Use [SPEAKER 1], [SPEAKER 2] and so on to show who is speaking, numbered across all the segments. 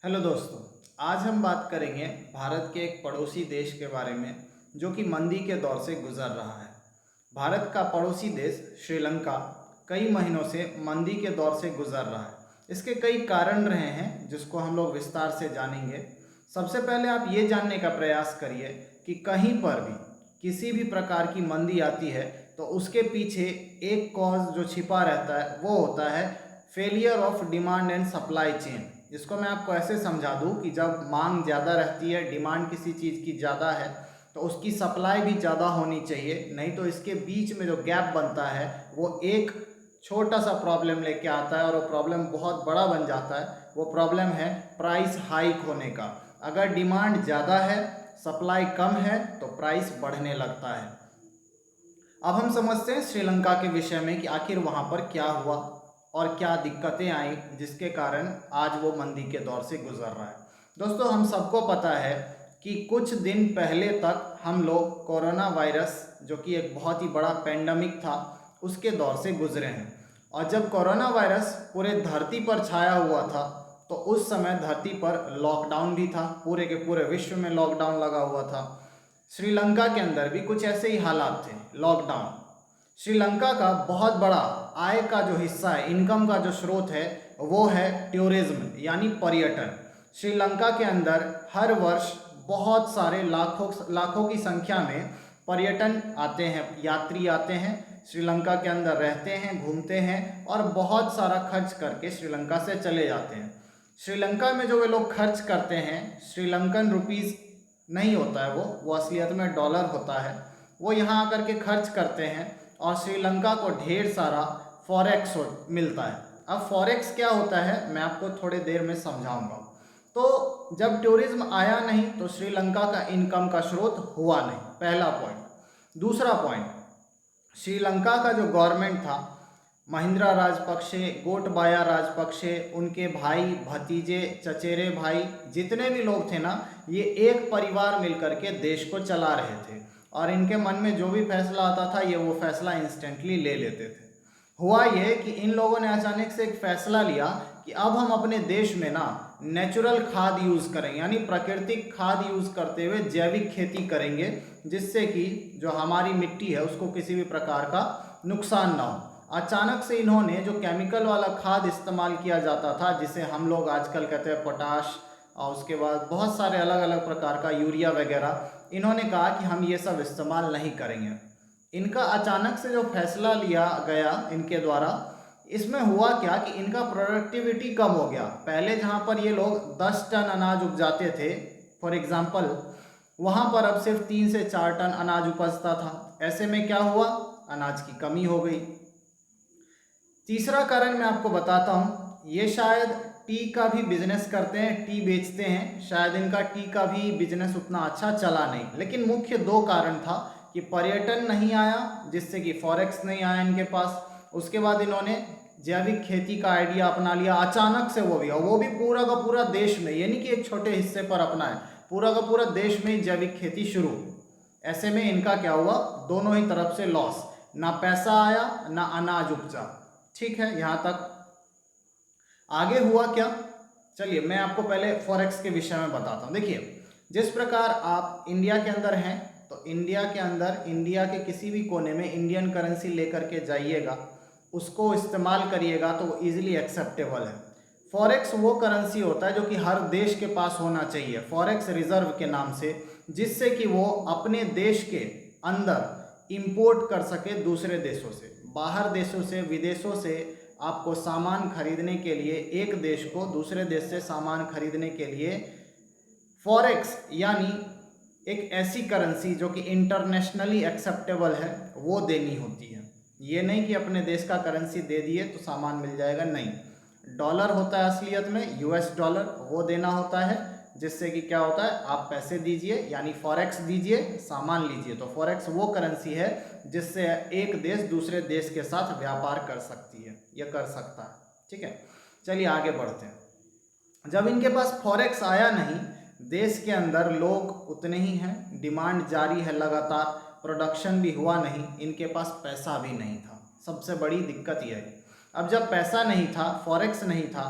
[SPEAKER 1] Hello दोस्तों, आज हम बात करेंगे भारत के एक पड़ोसी देश के बारे में जो कि मंदी के दौर से गुजर रहा है। भारत का पड़ोसी देश श्रीलंका कई महीनों से मंदी के दौर से गुजर रहा है। इसके कई कारण रहे हैं जिसको हम लोग विस्तार से जानेंगे। सबसे पहले आप ये जानने का प्रयास करिए कि कहीं पर भी किसी भी प्रकार की मंदी आती है तो उसके पीछे एक कॉज जो छिपा रहता है वो होता है failure of demand and supply chain. इसको मैं आपको ऐसे समझा दूं कि जब मांग ज़्यादा रहती है, डिमांड किसी चीज़ की ज़्यादा है तो उसकी सप्लाई भी ज़्यादा होनी चाहिए, नहीं तो इसके बीच में जो गैप बनता है वो एक छोटा सा प्रॉब्लम लेके आता है और वो प्रॉब्लम बहुत बड़ा बन जाता है। वो प्रॉब्लम है प्राइस हाइक होने का। अगर डिमांड ज़्यादा है, सप्लाई कम है तो प्राइस बढ़ने लगता है। अब हम समझते हैं श्रीलंका के विषय में कि आखिर वहाँ पर क्या हुआ और क्या दिक्कतें आई जिसके कारण आज वो मंदी के दौर से गुजर रहा है। दोस्तों, हम सबको पता है कि कुछ दिन पहले तक हम लोग कोरोना वायरस जो कि एक बहुत ही बड़ा पेंडेमिक था उसके दौर से गुजरे हैं। और जब कोरोना वायरस पूरे धरती पर छाया हुआ था तो उस समय धरती पर लॉकडाउन भी था, पूरे के पूरे विश्व में लॉकडाउन लगा हुआ था। श्रीलंका के अंदर भी कुछ ऐसे ही हालात थे, लॉकडाउन। श्रीलंका का बहुत बड़ा आय का जो हिस्सा है, इनकम का जो स्रोत है वो है टूरिज्म यानी पर्यटन। श्रीलंका के अंदर हर वर्ष बहुत सारे लाखों लाखों की संख्या में पर्यटन आते हैं, यात्री आते हैं, श्रीलंका के अंदर रहते हैं, घूमते हैं और बहुत सारा खर्च करके श्रीलंका से चले जाते हैं। श्रीलंका में जो वे लोग खर्च करते हैं श्रीलंकन रुपीज़ नहीं होता है, वो असलियत में डॉलर होता है। वो यहाँ आकर के खर्च करते हैं और श्रीलंका को ढेर सारा फॉरेक्स मिलता है। अब फॉरेक्स क्या होता है मैं आपको थोड़ी देर में समझाऊंगा। तो जब टूरिज्म आया नहीं तो श्रीलंका का इनकम का स्रोत हुआ नहीं, पहला पॉइंट। दूसरा पॉइंट, श्रीलंका का जो गवर्नमेंट था, महिंद्रा राजपक्षे, गोटबाया राजपक्षे, उनके भाई, भतीजे, चचेरे भाई, जितने भी लोग थे ना, ये एक परिवार मिलकर के देश को चला रहे थे और इनके मन में जो भी फैसला आता था ये वो फैसला इंस्टेंटली ले लेते थे। हुआ ये कि इन लोगों ने अचानक से एक फैसला लिया कि अब हम अपने देश में ना नेचुरल खाद यूज़ करेंगे, यानी प्राकृतिक खाद यूज़ करते हुए जैविक खेती करेंगे, जिससे कि जो हमारी मिट्टी है उसको किसी भी प्रकार का नुकसान ना हो। अचानक से इन्होंने जो केमिकल वाला खाद इस्तेमाल किया जाता था जिसे हम लोग आजकल कहते हैं पोटाश, और उसके बाद बहुत सारे अलग अलग प्रकार का यूरिया वगैरह, इन्होंने कहा कि हम ये सब इस्तेमाल नहीं करेंगे। इनका अचानक से जो फैसला लिया गया इनके द्वारा, इसमें हुआ क्या कि इनका प्रोडक्टिविटी कम हो गया। पहले जहाँ पर ये लोग 10 टन अनाज उपजाते थे फॉर एग्जाम्पल, वहाँ पर अब सिर्फ 3 से 4 टन अनाज उपजता था। ऐसे में क्या हुआ, अनाज की कमी हो गई। तीसरा कारण मैं आपको बताता हूँ, ये शायद टी का भी बिजनेस करते हैं, टी बेचते हैं, शायद इनका टी का भी बिजनेस उतना अच्छा चला नहीं। लेकिन मुख्य दो कारण था कि पर्यटन नहीं आया जिससे कि फॉरेक्स नहीं आया इनके पास, उसके बाद इन्होंने जैविक खेती का आइडिया अपना लिया अचानक से, वो भी पूरा का पूरा देश में, यानी कि एक छोटे हिस्से पर अपना है, पूरा का पूरा देश में ही जैविक खेती शुरू। ऐसे में इनका क्या हुआ, दोनों ही तरफ से लॉस, ना पैसा आया ना अनाज उपजा। ठीक है, यहाँ तक। आगे हुआ क्या, चलिए मैं आपको पहले फॉरेक्स के विषय में बताता हूँ। देखिए, जिस प्रकार आप इंडिया के अंदर हैं तो इंडिया के अंदर इंडिया के किसी भी कोने में इंडियन करेंसी लेकर के जाइएगा, उसको इस्तेमाल करिएगा तो वो ईजिली एक्सेप्टेबल है। फॉरेक्स वो करेंसी होता है जो कि हर देश के पास होना चाहिए, फॉरेक्स रिजर्व के नाम से, जिससे कि वो अपने देश के अंदर इंपोर्ट कर सके दूसरे देशों से, बाहर देशों से, विदेशों से आपको सामान खरीदने के लिए, एक देश को दूसरे देश से सामान खरीदने के लिए फॉरेक्स यानी एक ऐसी करेंसी जो कि इंटरनेशनली एक्सेप्टेबल है वो देनी होती है। ये नहीं कि अपने देश का करेंसी दे दिए तो सामान मिल जाएगा, नहीं। डॉलर होता है असलियत में, यूएस डॉलर, वो देना होता है, जिससे कि क्या होता है, आप पैसे दीजिए यानी फॉरेक्स दीजिए, सामान लीजिए। तो फॉरेक्स वो करेंसी है जिससे एक देश दूसरे देश के साथ व्यापार कर सकती है या कर सकता है। ठीक है, चलिए आगे बढ़ते हैं। जब इनके पास फॉरेक्स आया नहीं, देश के अंदर लोग उतने ही हैं, डिमांड जारी है लगातार, प्रोडक्शन भी हुआ नहीं, इनके पास पैसा भी नहीं था। सबसे बड़ी दिक्कत यह है। अब जब पैसा नहीं था, फॉरेक्स नहीं था,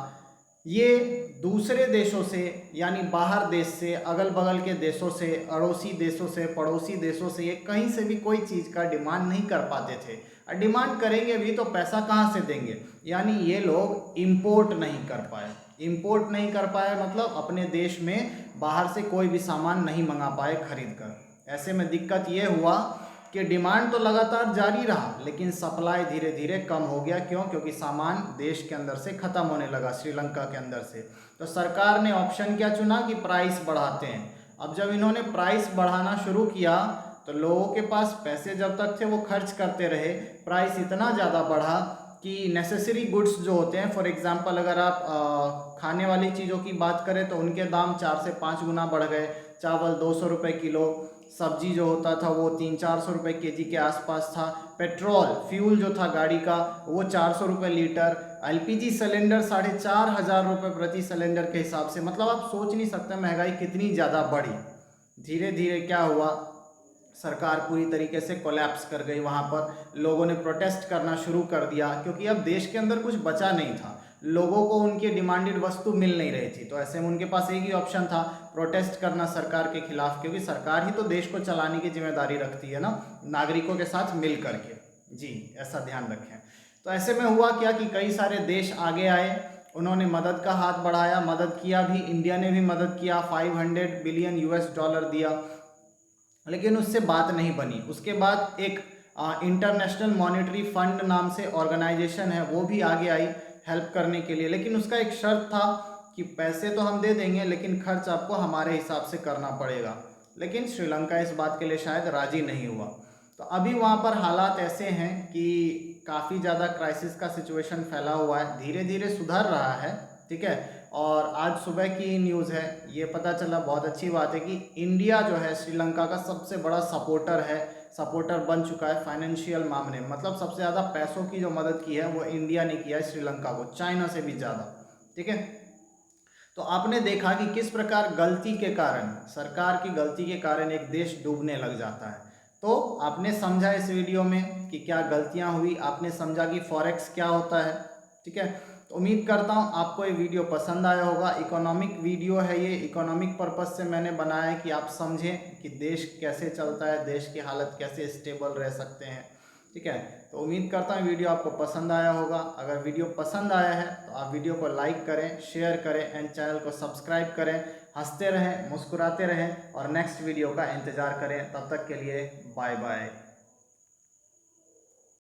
[SPEAKER 1] ये दूसरे देशों से यानी बाहर देश से, अगल बगल के देशों से, अड़ोसी देशों से, पड़ोसी देशों से, ये कहीं से भी कोई चीज़ का डिमांड नहीं कर पाते थे। और डिमांड करेंगे भी तो पैसा कहाँ से देंगे, यानी ये लोग इंपोर्ट नहीं कर पाए। इंपोर्ट नहीं कर पाए मतलब अपने देश में बाहर से कोई भी सामान नहीं मंगा पाए खरीद कर। ऐसे में दिक्कत ये हुआ कि डिमांड तो लगातार जारी रहा लेकिन सप्लाई धीरे धीरे कम हो गया। क्यों? क्योंकि सामान देश के अंदर से ख़त्म होने लगा, श्रीलंका के अंदर से। तो सरकार ने ऑप्शन क्या चुना कि प्राइस बढ़ाते हैं। अब जब इन्होंने प्राइस बढ़ाना शुरू किया तो लोगों के पास पैसे जब तक थे वो खर्च करते रहे। प्राइस इतना ज़्यादा बढ़ा कि नेसेसरी गुड्स जो होते हैं, फॉर एग्जांपल अगर आप खाने वाली चीज़ों की बात करें तो उनके दाम 4 से 5 गुना बढ़ गए। चावल 200 रुपये किलो, सब्जी जो होता था वो 300-400 रुपये केजी के आसपास था। पेट्रोल फ्यूल जो था गाड़ी का वो 400 रुपये लीटर। एलपीजी सिलेंडर 4,500 रुपये प्रति सिलेंडर के हिसाब से। मतलब आप सोच नहीं सकते महंगाई कितनी ज़्यादा बढ़ी। धीरे धीरे क्या हुआ, सरकार पूरी तरीके से कोलैप्स कर गई। वहाँ पर लोगों ने प्रोटेस्ट करना शुरू कर दिया क्योंकि अब देश के अंदर कुछ बचा नहीं था। लोगों को उनकी डिमांडेड वस्तु मिल नहीं रही थी। तो ऐसे में उनके पास एक ही ऑप्शन था, प्रोटेस्ट करना सरकार के खिलाफ, क्योंकि सरकार ही तो देश को चलाने की जिम्मेदारी रखती है ना, नागरिकों के साथ मिल करके। जी, ऐसा ध्यान रखें। तो ऐसे में हुआ क्या कि कई सारे देश आगे आए, उन्होंने मदद का हाथ बढ़ाया, मदद किया भी। इंडिया ने भी मदद किया, 500 बिलियन यूएस डॉलर दिया, लेकिन उससे बात नहीं बनी। उसके बाद एक इंटरनेशनल मॉनेटरी फंड नाम से ऑर्गेनाइजेशन है, वो भी आगे आई हेल्प करने के लिए। लेकिन उसका एक शर्त था कि पैसे तो हम दे देंगे लेकिन खर्च आपको हमारे हिसाब से करना पड़ेगा। लेकिन श्रीलंका इस बात के लिए शायद राजी नहीं हुआ। तो अभी वहाँ पर हालात ऐसे हैं कि काफ़ी ज़्यादा क्राइसिस का सिचुएशन फैला हुआ है। धीरे धीरे सुधर रहा है, ठीक है। और आज सुबह की न्यूज़ है, ये पता चला, बहुत अच्छी बात है कि इंडिया जो है श्रीलंका का सबसे बड़ा सपोर्टर है, सपोर्टर बन चुका है फाइनेंशियल मामले में। मतलब सबसे ज़्यादा पैसों की जो मदद की है वो इंडिया ने किया है श्रीलंका को, चाइना से भी ज़्यादा, ठीक है। तो आपने देखा कि किस प्रकार गलती के कारण, सरकार की गलती के कारण एक देश डूबने लग जाता है। तो आपने समझा इस वीडियो में कि क्या गलतियां हुई, आपने समझा कि फॉरेक्स क्या होता है, ठीक है। तो उम्मीद करता हूं आपको ये वीडियो पसंद आया होगा। इकोनॉमिक वीडियो है ये, इकोनॉमिक पर्पस से मैंने बनाया है कि आप समझें कि देश कैसे चलता है, देश की हालत कैसे स्टेबल रह सकते हैं, ठीक है। तो उम्मीद करता हूँ वीडियो आपको पसंद आया होगा। अगर वीडियो पसंद आया है तो आप वीडियो को लाइक करें, शेयर करें एंड चैनल को सब्सक्राइब करें। हंसते रहें, मुस्कुराते रहें और नेक्स्ट वीडियो का इंतज़ार करें। तब तक के लिए बाय बाय।